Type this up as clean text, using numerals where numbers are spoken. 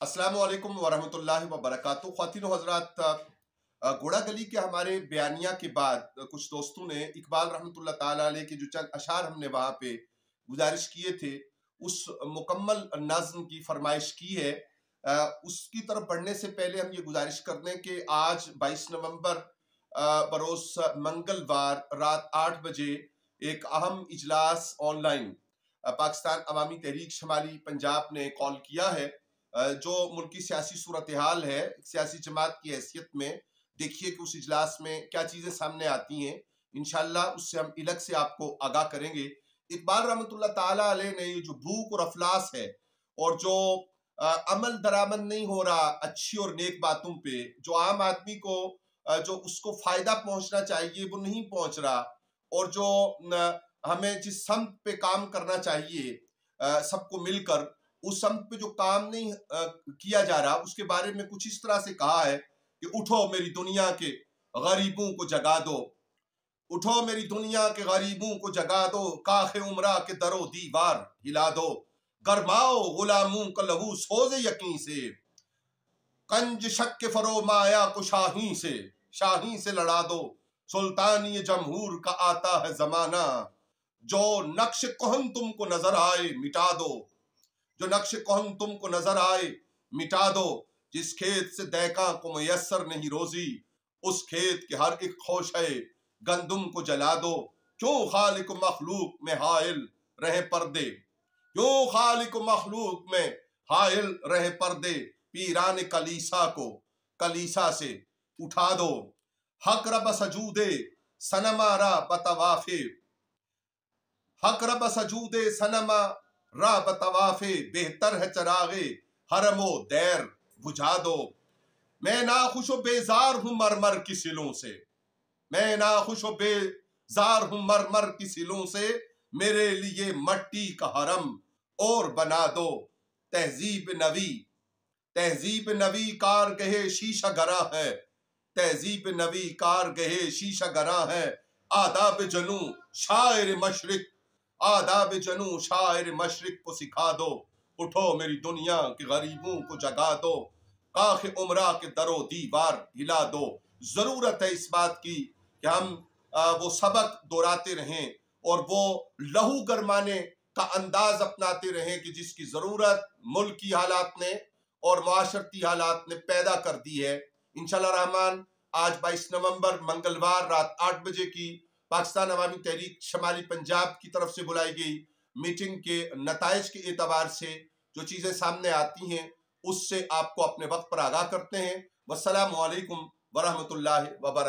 अस्सलामु अलैकुम वरहमतुल्लाहि वबरकातुहू। ख्वातीन हज़रात, घोड़ा गली के हमारे बयानिया के बाद कुछ दोस्तों ने इकबाल रहमतुल्लाह ताला अलैह के जो चंद अशार हमने वहाँ पे गुजारिश किए थे, उस मुकम्मल नज़्म की फरमाइश की है। उसकी तरफ बढ़ने से पहले हम ये गुजारिश कर दें कि आज 22 नवंबर बरोज़ मंगलवार रात 8 बजे एक अहम इजलास ऑनलाइन पाकिस्तान अवामी तहरीक शुमाली पंजाब ने कॉल किया है। जो मुल्की सियासी सूरत हाल है, सियासी जमात की हैसियत में देखिए कि उस इजलास में क्या चीज़ें सामने आती हैं। इंशाल्लाह उससे हम इलग से आपको आगाह करेंगे। इकबाल रहमतुल्लाह ताला अलैह ने ये जो भूख और अफलास है और जो अमल दरामद नहीं हो रहा अच्छी और नेक बातों पे, जो आम आदमी को जो उसको फायदा पहुंचना चाहिए वो नहीं पहुंच रहा, और जो हमें जिस सम्त पे काम करना चाहिए सबको मिलकर, उस सम्त पे जो काम नहीं किया जा रहा, उसके बारे में कुछ इस तरह से कहा है कि उठो मेरी दुनिया के गरीबों को जगा दो, उठो मेरी दुनिया के गरीबों को जगा दो, काखे उमरा के दरो दीवार हिला दो, गरमाओ गुलामों का लहू सोजे यकीन से, कंज शक के फरो माया को शाही से लड़ा दो, सुल्तानी जमहूर का आता है जमाना, जो नक्श कोहन तुमको नजर आए मिटा दो, जो नक्श कोहन तुमको नजर आए मिटा दो, जिस खेत से दैका को मुयस्सर नहीं रोजी, उस खेत के हर एक खोशे गंदुम को जला दो, क्यों खालिक मखलूक में हाइल रहे पर्दे, क्यों खालिक मखलूक में हाइल रहे पर्दे, पीरान कलीसा को कलीसा से उठा दो, हक रब सजूदे सनमा रा बतवाफे, हक रब सजूदे सनमा रा बतवाफे, बेहतर है चरागे हरमो दैर बुझा दो, मैं नाखुशो बेजार हूं मरमर की सिलों से, मैं नाखुशो बेजार हूं मरमर की सिलों से, मेरे लिए मट्टी का हरम और बना दो, तहजीब नवी कारगहे शीशा गरा है, तहजीब नवी कारगहे शीशा गरा है, आदाब जनू शायर मशरिक, आदाब जनू शायर मशरिक को सिखा दो, उठो मेरी दुनिया के गरीबों को जगा दो, काखे उमरा के दरो दीवार हिला दो। जरूरत है इस बात की कि हम वो सबक दोहराते रहें और वो लहू गरमाने का अंदाज अपनाते रहें कि जिसकी जरूरत मुल्की हालात ने और माशरती हालात ने पैदा कर दी है। इंशाल्लाह रहमान आज 22 नवंबर मंगलवार रात 8 बजे की पाकिस्तान अवामी तहरीक शुमाली पंजाब की तरफ से बुलाई गई मीटिंग के नताइज के एतबार से जो चीज़ें सामने आती हैं उससे आपको अपने वक्त पर आगाह करते हैं। वस्सलामु अलैकुम वरहमतुल्लाहि वबरकातुहू।